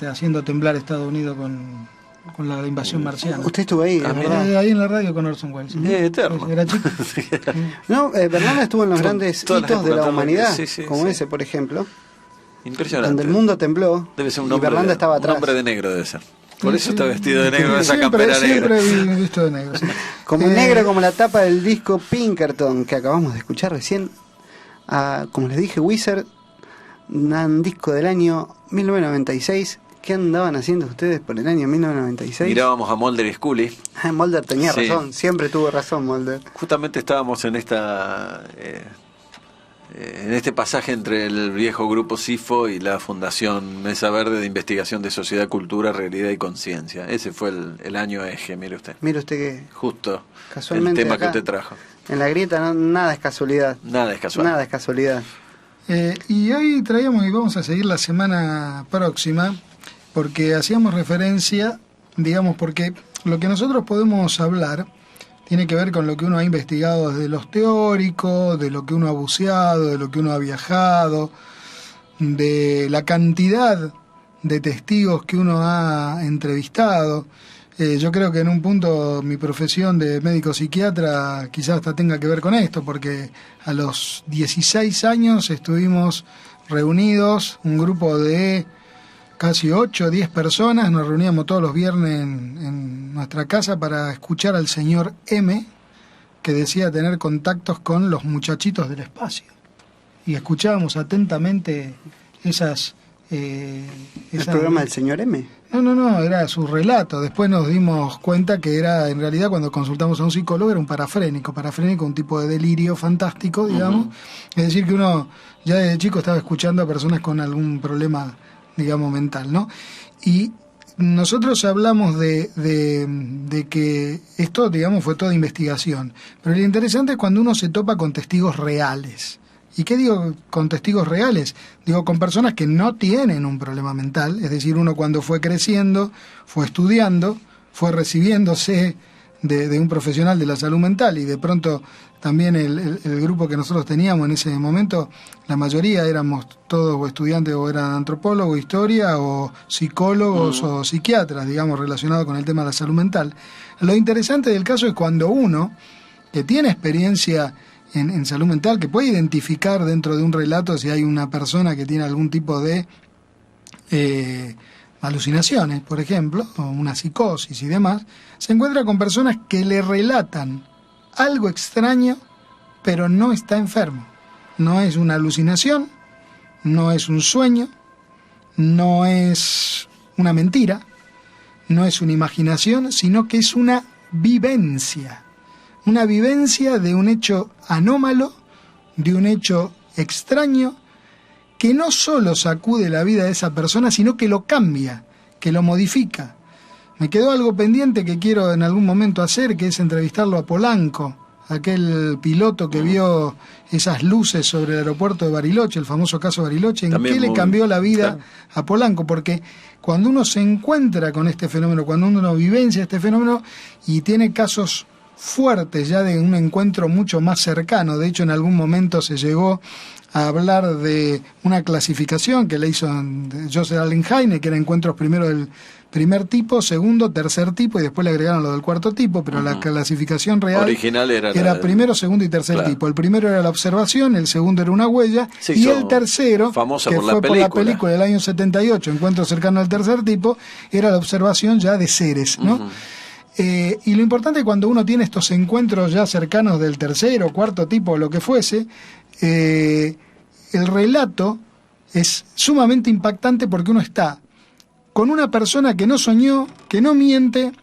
haciendo temblar Estados Unidos con la invasión marciana. Usted estuvo ahí, es verdad. Ahí en la radio con Orson Welles. eterno. Era chico. No, Berlanda estuvo en los grandes todas las hitos de la épocas, humanidad, sí, como sí. ese, por ejemplo, Impresionante. donde el mundo tembló Debe ser un y hombre, Berlanda estaba un atrás. hombre de negro debe ser. Por Sí, eso sí. está vestido de negro, esa campera negra. Siempre visto de negro. Sí. Como negro, como la tapa del disco Pinkerton que acabamos de escuchar recién. Como les dije, Wizard, un disco del año 1996. ¿Qué andaban haciendo ustedes por el año 1996? Mirábamos a Mulder y Scully. Mulder tenía Sí. razón, siempre tuvo razón Mulder. Justamente estábamos en este pasaje entre el viejo grupo SIFO y la Fundación Mesa Verde de Investigación de Sociedad, Cultura, Realidad y Conciencia. Ese fue el año eje, mire usted. Mire usted que Justo Casualmente el tema acá, que usted trajo. en la grieta nada es casualidad. Nada es casual. Nada es casualidad. Y hoy traíamos, y vamos a seguir la semana próxima, porque hacíamos referencia, digamos, porque lo que nosotros podemos hablar tiene que ver con lo que uno ha investigado desde los teóricos, de lo que uno ha buceado, de lo que uno ha viajado, de la cantidad de testigos que uno ha entrevistado. Yo creo que en un punto mi profesión de médico psiquiatra quizás hasta tenga que ver con esto, porque a los 16 años estuvimos reunidos, un grupo de casi 8 o 10 personas, nos reuníamos todos los viernes en nuestra casa para escuchar al señor M, que decía tener contactos con los muchachitos del espacio. Y escuchábamos atentamente ¿El programa del señor M? No, era su relato. Después nos dimos cuenta que era, en realidad, cuando consultamos a un psicólogo, era un parafrénico, un tipo de delirio fantástico, digamos. Es decir, que uno ya desde chico estaba escuchando a personas con algún problema, digamos, mental, ¿no? Y nosotros hablamos de que esto, digamos, fue toda investigación. Pero lo interesante es cuando uno se topa con testigos reales. ¿Y qué digo con testigos reales? Digo con personas que no tienen un problema mental, es decir, uno cuando fue creciendo, fue estudiando, fue recibiéndose de un profesional de la salud mental y de pronto también el grupo que nosotros teníamos en ese momento, la mayoría éramos todos o estudiantes o eran antropólogos, historia o psicólogos o psiquiatras, digamos, relacionados con el tema de la salud mental. Lo interesante del caso es cuando uno, que tiene experiencia en salud mental, que puede identificar dentro de un relato si hay una persona que tiene algún tipo de alucinaciones, por ejemplo, o una psicosis y demás, se encuentra con personas que le relatan algo extraño, pero no está enfermo. No es una alucinación, no es un sueño, no es una mentira, no es una imaginación, sino que es una vivencia de un hecho anómalo, de un hecho extraño, que no solo sacude la vida de esa persona, sino que lo cambia, que lo modifica. Me quedó algo pendiente que quiero en algún momento hacer, que es entrevistarlo a Polanco, aquel piloto que vio esas luces sobre el aeropuerto de Bariloche, el famoso caso Bariloche, en También qué le muy, cambió la vida claro, a Polanco, porque cuando uno se encuentra con este fenómeno, cuando uno vivencia este fenómeno y tiene casos fuertes ya de un encuentro mucho más cercano, de hecho en algún momento se llegó a hablar de una clasificación que le hizo Joseph Allen Heine, que era encuentros primero del primer tipo, segundo, tercer tipo, y después le agregaron lo del cuarto tipo, pero la clasificación real original era primero, segundo y tercer claro, tipo. El primero era la observación, el segundo era una huella, se y hizo el tercero, famosa que por la fue por la película. película del año 78, encuentro cercano al tercer tipo, era la observación ya de seres, ¿no? Y lo importante es cuando uno tiene estos encuentros ya cercanos del tercero, cuarto tipo, o lo que fuese, el relato es sumamente impactante porque uno está con una persona que no soñó, que no miente,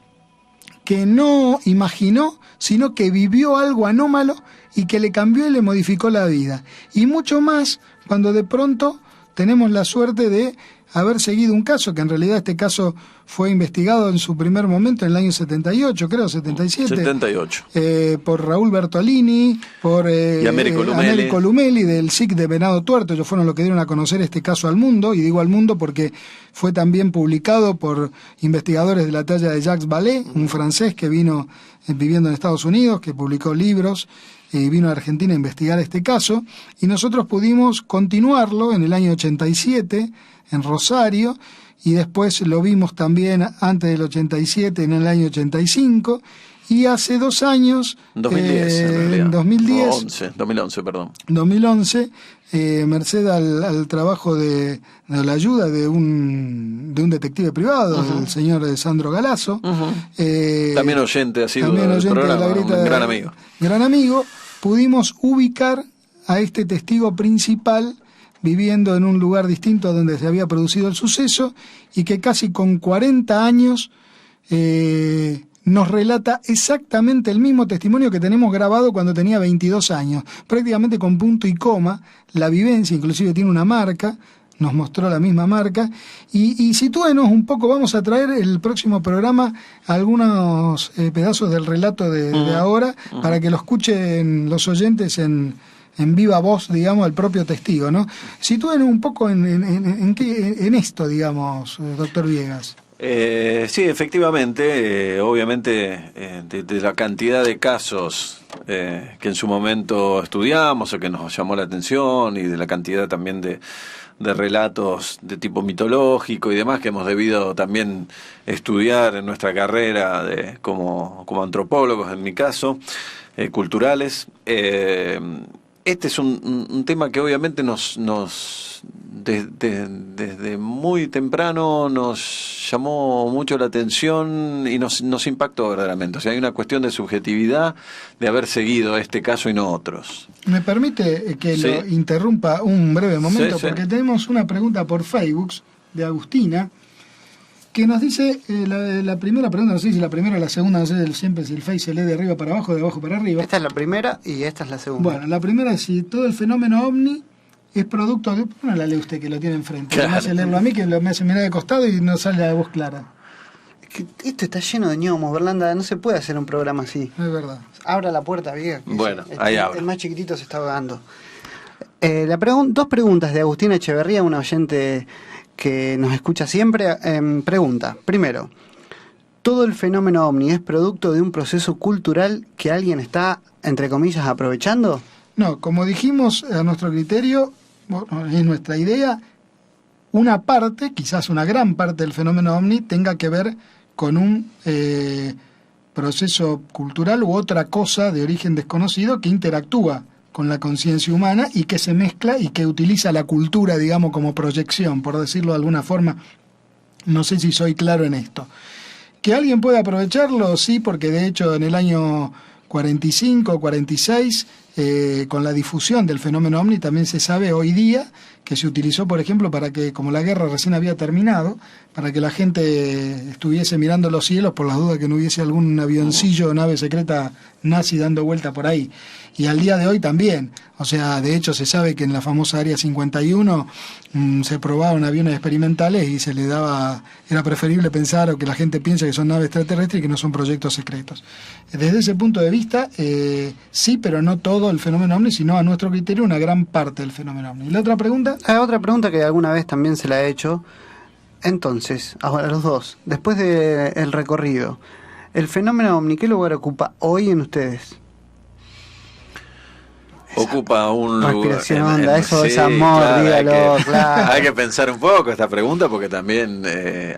que no imaginó, sino que vivió algo anómalo y que le cambió y le modificó la vida. Y mucho más cuando de pronto tenemos la suerte de haber seguido un caso, que en realidad este caso fue investigado en su primer momento en el año 78, creo, 77. 78. Por Raúl Bertolini, por y Américo Lumeli del SIC de Venado Tuerto. Ellos fueron los que dieron a conocer este caso al mundo, y digo al mundo porque fue también publicado por investigadores de la talla de Jacques Vallée, un francés que vino viviendo en Estados Unidos, que publicó libros y vino a Argentina a investigar este caso, y nosotros pudimos continuarlo en el año 87 en Rosario, y después lo vimos también antes del 87 en el año 85, y hace 2 años, 2010, en 2011, merced al trabajo de la ayuda de un detective privado, el señor Sandro Galazo, también oyente ha sido también del oyente programa, de la Grieta, gran amigo, pudimos ubicar a este testigo principal viviendo en un lugar distinto donde se había producido el suceso, y que casi con 40 años nos relata exactamente el mismo testimonio que tenemos grabado cuando tenía 22 años, prácticamente con punto y coma, la vivencia, inclusive tiene una marca, nos mostró la misma marca, y sitúenos un poco. Vamos a traer el próximo programa algunos pedazos del relato de ahora, para que lo escuchen los oyentes en viva voz, digamos, al propio testigo, ¿no? Sitúenos un poco en esto, digamos, doctor Viegas. Sí, efectivamente, obviamente, de la cantidad de casos que en su momento estudiamos o que nos llamó la atención, y de la cantidad también de relatos de tipo mitológico y demás que hemos debido también estudiar en nuestra carrera como antropólogos, en mi caso, culturales. Este es un tema que obviamente desde muy temprano nos llamó mucho la atención y nos impactó verdaderamente. O sea, hay una cuestión de subjetividad de haber seguido este caso y no otros. ¿Me permite que lo interrumpa un breve momento? Porque tenemos una pregunta por Facebook de Agustina, que nos dice, la primera pregunta, no sé si la primera o la segunda, no sé siempre si el Face se lee de arriba para abajo, de abajo para arriba. Esta es la primera y esta es la segunda. Bueno, la primera es si todo el fenómeno ovni es producto de... No la lee usted, que lo tiene enfrente. Claro. Me hace leerlo a mí, que me hace mirar de costado y no sale la voz clara. Esto está lleno de ñomos, Berlanda, no se puede hacer un programa así. Es verdad. Abra la puerta, Viegas. Bueno, ahí abro. El más chiquitito se está ahogando. Dos preguntas de Agustina Echeverría, una oyente que nos escucha siempre. Pregunta, primero, ¿todo el fenómeno ovni es producto de un proceso cultural que alguien está, entre comillas, aprovechando? No, como dijimos, a nuestro criterio, bueno, es nuestra idea, una parte, quizás una gran parte del fenómeno ovni tenga que ver con un proceso cultural u otra cosa de origen desconocido que interactúa con la conciencia humana y que se mezcla y que utiliza la cultura, digamos, como proyección, por decirlo de alguna forma. No sé si soy claro en esto. ¿Que alguien puede aprovecharlo? Sí, porque de hecho en el año 45, 46, con la difusión del fenómeno ovni, también se sabe hoy día que se utilizó, por ejemplo, para que, como la guerra recién había terminado, para que la gente estuviese mirando los cielos por las dudas que no hubiese algún avioncillo o nave secreta nazi dando vuelta por ahí. Y al día de hoy también. O sea, de hecho se sabe que en la famosa Área 51 se probaron aviones experimentales y se le daba, era preferible pensar o que la gente piense que son naves extraterrestres y que no son proyectos secretos. Desde ese punto de vista, sí, pero no todo el fenómeno ovni, sino a nuestro criterio una gran parte del fenómeno ovni. ¿Y la otra pregunta? Otra pregunta que alguna vez también se la he hecho. Entonces, ahora los dos, después del recorrido, ¿el fenómeno ovni qué lugar ocupa hoy en ustedes? Ocupa un respiración lugar. Honda, eso es amor, claro, dígalo, claro. Hay que pensar un poco esta pregunta porque también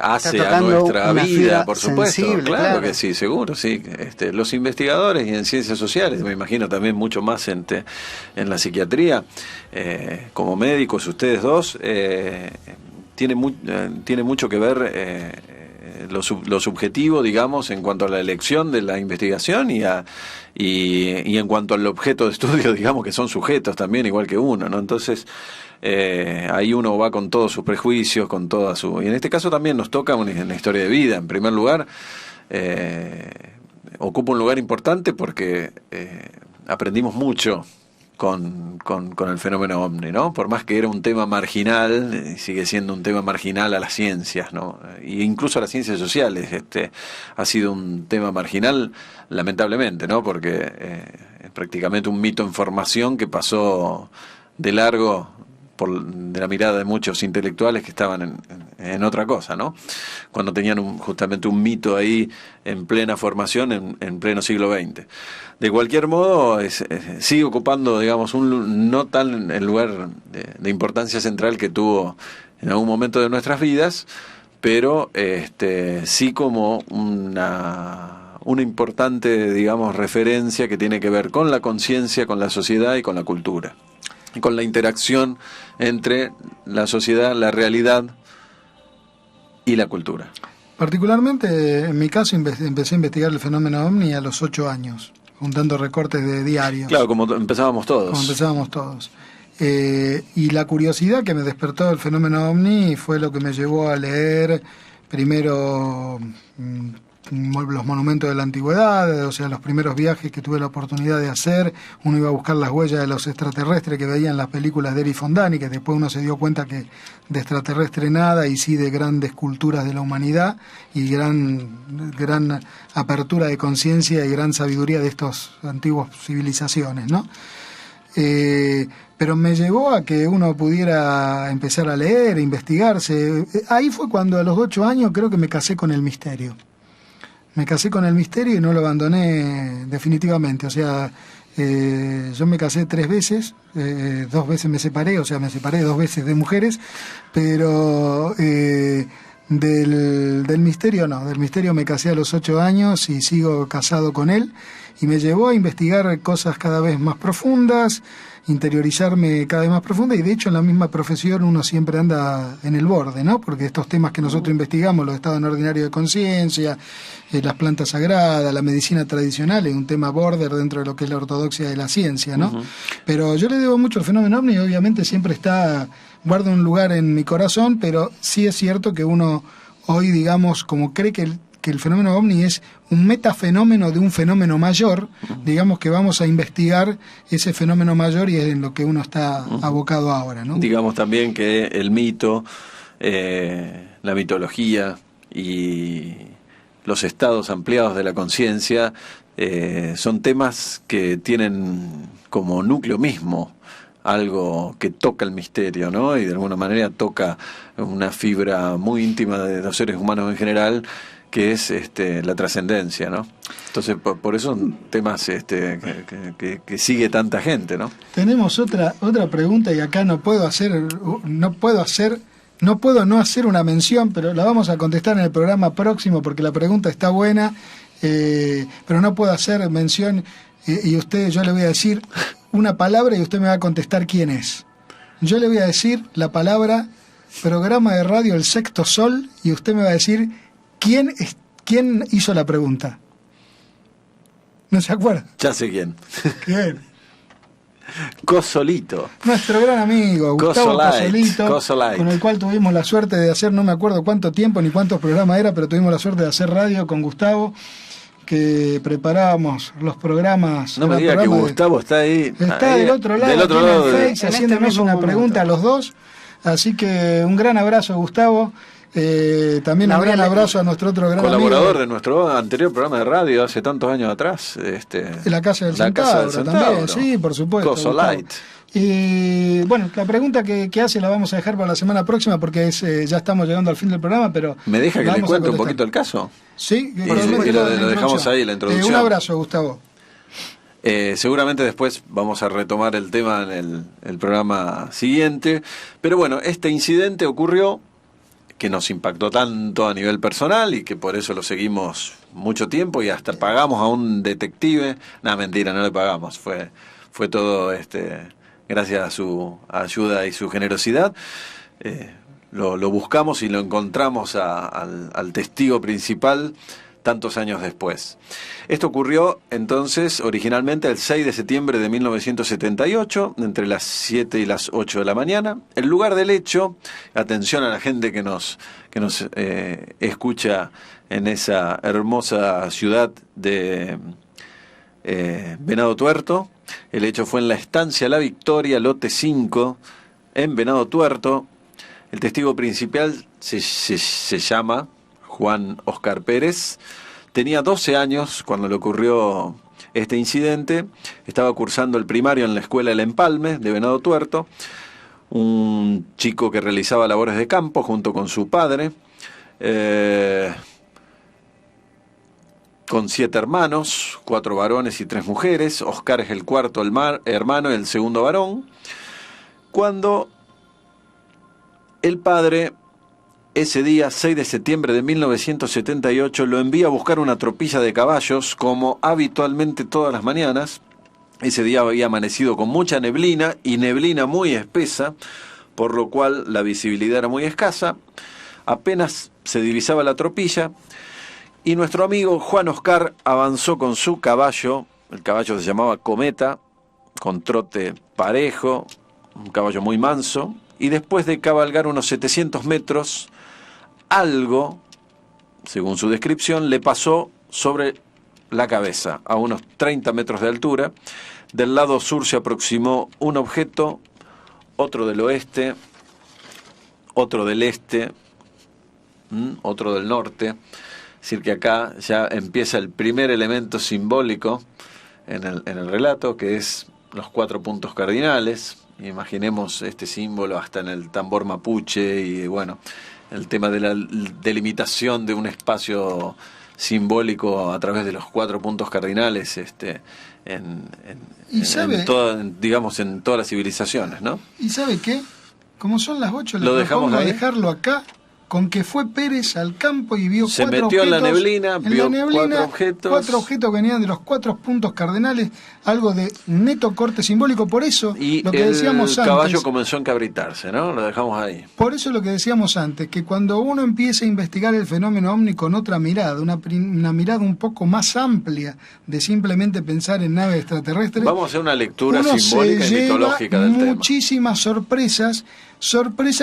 hace a nuestra vida, por supuesto. Claro que sí, seguro, sí. Los investigadores y en ciencias sociales, me imagino también mucho más en la psiquiatría, como médicos, ustedes dos, tiene mucho que ver lo subjetivo, digamos, en cuanto a la elección de la investigación y en cuanto al objeto de estudio, digamos, que son sujetos también, igual que uno, ¿no? Entonces, ahí uno va con todos sus prejuicios, con toda su... Y en este caso también nos toca una historia de vida, en primer lugar. ocupa un lugar importante porque aprendimos mucho con el fenómeno OVNI, ¿no? Por más que era un tema marginal, sigue siendo un tema marginal a las ciencias, ¿no? E incluso a las ciencias sociales, ha sido un tema marginal, lamentablemente, ¿no? Porque es prácticamente un mito en formación que pasó de largo de la mirada de muchos intelectuales que estaban en otra cosa, ¿no? Cuando tenían justamente un mito ahí en plena formación en pleno siglo XX. De cualquier modo, sigue ocupando, digamos, no tan el lugar de importancia central que tuvo en algún momento de nuestras vidas, pero sí como una importante, digamos, referencia que tiene que ver con la conciencia, con la sociedad y con la cultura. Y con la interacción entre la sociedad, la realidad y la cultura. Particularmente, en mi caso, empecé a investigar el fenómeno OVNI a los 8 años, juntando recortes de diarios. Claro, como empezábamos todos. Y la curiosidad que me despertó el fenómeno OVNI fue lo que me llevó a leer primero los monumentos de la antigüedad, o sea, los primeros viajes que tuve la oportunidad de hacer. Uno iba a buscar las huellas de los extraterrestres que veía en las películas de Erich von Däniken, que después uno se dio cuenta que de extraterrestre nada, y sí de grandes culturas de la humanidad y gran apertura de conciencia y gran sabiduría de estas antiguas civilizaciones, ¿no? Pero me llevó a que uno pudiera empezar a leer, a investigarse. Ahí fue cuando a los 8 años creo que me casé con el misterio. Me casé con el misterio y no lo abandoné definitivamente. O sea, yo me casé 3 veces, 2 veces me separé, o sea, me separé 2 veces de mujeres, pero del misterio no. Del misterio me casé a los 8 años y sigo casado con él, y me llevó a investigar cosas cada vez más profundas, interiorizarme cada vez más profunda, y de hecho en la misma profesión uno siempre anda en el borde, ¿no? Porque estos temas que nosotros investigamos, los estados ordinarios de conciencia, las plantas sagradas, la medicina tradicional, es un tema border dentro de lo que es la ortodoxia de la ciencia, ¿no? Uh-huh. Pero yo le debo mucho al fenómeno OVNI, y obviamente siempre guarda un lugar en mi corazón, pero sí es cierto que uno hoy, digamos, como cree que el fenómeno OVNI es un metafenómeno de un fenómeno mayor, digamos que vamos a investigar ese fenómeno mayor, y es en lo que uno está abocado ahora, ¿no? Digamos también que el mito, la mitología y los estados ampliados de la conciencia son temas que tienen como núcleo mismo algo que toca el misterio, ¿no? Y de alguna manera toca una fibra muy íntima de los seres humanos en general, que es la trascendencia, ¿no? Entonces, por eso son temas que sigue tanta gente, ¿no? Tenemos otra pregunta, y acá no puedo no hacer una mención, pero la vamos a contestar en el programa próximo porque la pregunta está buena, pero no puedo hacer mención, y yo le voy a decir una palabra y usted me va a contestar quién es. Yo le voy a decir la palabra programa de radio El Sexto Sol, y usted me va a decir ¿quién hizo la pregunta? ¿No se acuerda? Ya sé quién. ¿Quién? Cosolito. Nuestro gran amigo, Gustavo Cosolito, con el cual tuvimos la suerte de hacer, no me acuerdo cuánto tiempo ni cuántos programas era, pero tuvimos la suerte de hacer radio con Gustavo, que preparábamos los programas. No me diga que Gustavo está ahí. Está del otro lado en Face, haciéndonos una pregunta a los dos. Así que un gran abrazo, Gustavo. También un gran abrazo a nuestro otro gran colaborador amigo de nuestro anterior programa de radio hace tantos años atrás, La Casa del Centauro también, sí, por supuesto. Cosolite. Y bueno, la pregunta que hace la vamos a dejar para la semana próxima, porque ya estamos llegando al fin del programa, pero ¿me deja que le cuente un poquito el caso? Sí, y lo dejamos ahí, la introducción. Un abrazo, Gustavo. Seguramente después vamos a retomar el tema en el programa siguiente, pero bueno, este incidente ocurrió que nos impactó tanto a nivel personal y que por eso lo seguimos mucho tiempo, y hasta pagamos a un detective. No, mentira, no le pagamos, fue todo gracias a su ayuda y su generosidad. Lo buscamos y lo encontramos al testigo principal tantos años después. Esto ocurrió entonces originalmente el 6 de septiembre de 1978, entre las 7 y las 8 de la mañana. El lugar del hecho, atención a la gente que nos escucha en esa hermosa ciudad de Venado Tuerto. El hecho fue en la estancia La Victoria, lote 5, en Venado Tuerto. El testigo principal se llama Juan Oscar Pérez. Tenía 12 años cuando le ocurrió este incidente. Estaba cursando el primario en la escuela El Empalme de Venado Tuerto. Un chico que realizaba labores de campo junto con su padre. Con 7 hermanos, 4 varones y 3 mujeres. Oscar es el cuarto hermano y el segundo varón. Cuando el padre, ese día, 6 de septiembre de 1978, lo envía a buscar una tropilla de caballos, como habitualmente todas las mañanas. Ese día había amanecido con mucha neblina, y neblina muy espesa, por lo cual la visibilidad era muy escasa. Apenas se divisaba la tropilla, y nuestro amigo Juan Oscar avanzó con su caballo. El caballo se llamaba Cometa, con trote parejo, un caballo muy manso, y después de cabalgar unos 700 metros, algo, según su descripción, le pasó sobre la cabeza, a unos 30 metros de altura. Del lado sur se aproximó un objeto, otro del oeste, otro del este, otro del norte. Es decir, que acá ya empieza el primer elemento simbólico en el relato, que es los 4 puntos cardinales. Imaginemos este símbolo hasta en el tambor mapuche, y bueno, el tema de la delimitación de un espacio simbólico a través de los 4 puntos cardinales, en todas las civilizaciones, ¿no? ¿Y sabe qué? Como son las 8, lo dejamos ahí, dejarlo acá, con que fue Pérez al campo y vio 4 objetos. Se metió en la neblina, vio 4 objetos. 4 objetos que venían de los 4 puntos cardinales, algo de neto corte simbólico. Por eso, y lo que decíamos antes. El caballo comenzó a encabritarse, ¿no? Lo dejamos ahí. Por eso lo que decíamos antes, que cuando uno empieza a investigar el fenómeno ovni con otra mirada, una mirada un poco más amplia de simplemente pensar en naves extraterrestres. Vamos a hacer una lectura simbólica y mitológica del tema. Muchísimas sorpresas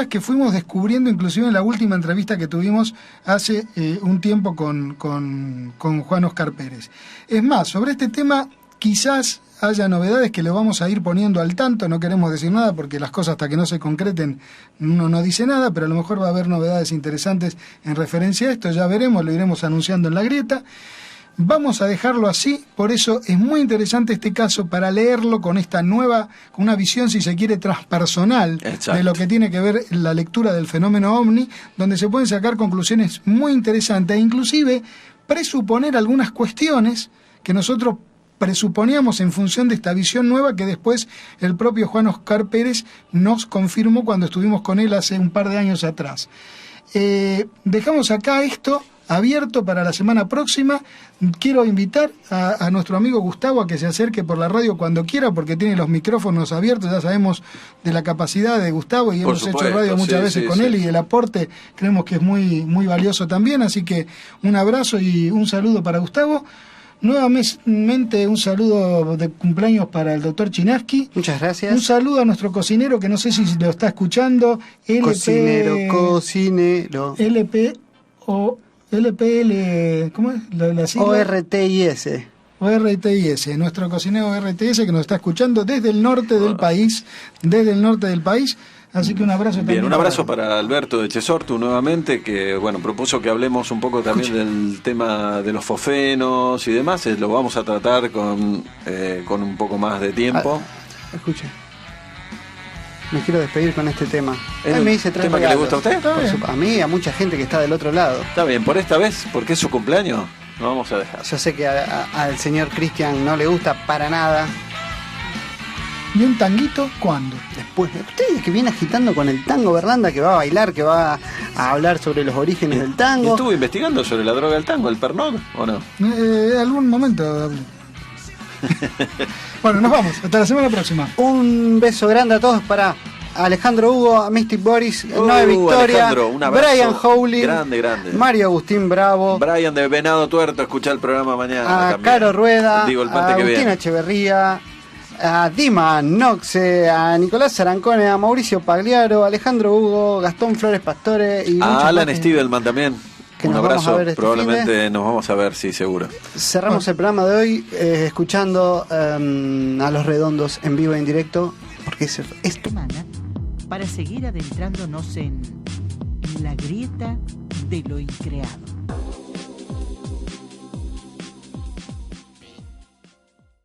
que fuimos descubriendo inclusive en la última entrevista que tuvimos hace un tiempo con Juan Oscar Pérez. Es más, sobre este tema quizás haya novedades que lo vamos a ir poniendo al tanto. No queremos decir nada porque las cosas hasta que no se concreten uno no dice nada, pero a lo mejor va a haber novedades interesantes en referencia a esto. Ya veremos, lo iremos anunciando en la grieta. Vamos a dejarlo así, por eso es muy interesante este caso para leerlo con esta nueva, con una visión, si se quiere, transpersonal. Exacto. De lo que tiene que ver la lectura del fenómeno ovni, donde se pueden sacar conclusiones muy interesantes e inclusive presuponer algunas cuestiones que nosotros presuponíamos en función de esta visión nueva que después el propio Juan Oscar Pérez nos confirmó cuando estuvimos con él hace un par de años atrás. Dejamos acá esto abierto para la semana próxima. Quiero invitar a nuestro amigo Gustavo a que se acerque por la radio cuando quiera, porque tiene los micrófonos abiertos. Ya sabemos de la capacidad de Gustavo y hemos hecho radio muchas veces con él, y el aporte creemos que es muy, muy valioso también. Así que un abrazo y un saludo para Gustavo. Nuevamente un saludo de cumpleaños para el doctor Chinaski. Muchas gracias. Un saludo a nuestro cocinero, que no sé si lo está escuchando. Cocinero. LPL, ¿cómo es? La sigla? ORTIS. ORTIS, nuestro cocinero ORTIS, que nos está escuchando desde el norte del país. Así que un abrazo también. Bien, un abrazo para Alberto de Chesortu nuevamente, que bueno, propuso que hablemos un poco también del tema de los fosfenos y demás. Lo vamos a tratar con un poco más de tiempo. Escuche, me quiero despedir con este tema. ¿Es me dice 3 tema regalos. que le gusta a usted? A mí, a mucha gente que está del otro lado. Está bien, por esta vez, porque es su cumpleaños, no vamos a dejar. Yo sé que al señor Cristian no le gusta para nada. ¿Y un tanguito cuándo? Después, ustedes que viene agitando con el tango, Berlanda, que va a bailar, que va a hablar sobre los orígenes del tango. ¿Estuvo investigando sobre la droga del tango, el Pernod, o no? Algún momento hablé. Bueno, nos vamos, hasta la semana próxima. Un beso grande a todos para Alejandro Hugo, a Mystic Boris, Noé Victoria, Alejandro, un abrazo. Brian Howling, Grande. Mario Agustín Bravo, Brian de Venado Tuerto, escucha el programa mañana a también. Caro Rueda, Digo, el a martes que Agustina viene. Echeverría, a Dima Noxe, a Nicolás Zarancone, a Mauricio Pagliaro, a Alejandro Hugo, Gastón Flores Pastore y muchos A Alan más. Stevenman también. Que Un nos vamos abrazo. a ver este Probablemente nos vamos a ver, sí, seguro. Cerramos el programa de hoy escuchando a Los Redondos en vivo y en directo, porque es esto. Semana para seguir adentrándonos en la grieta de lo increado.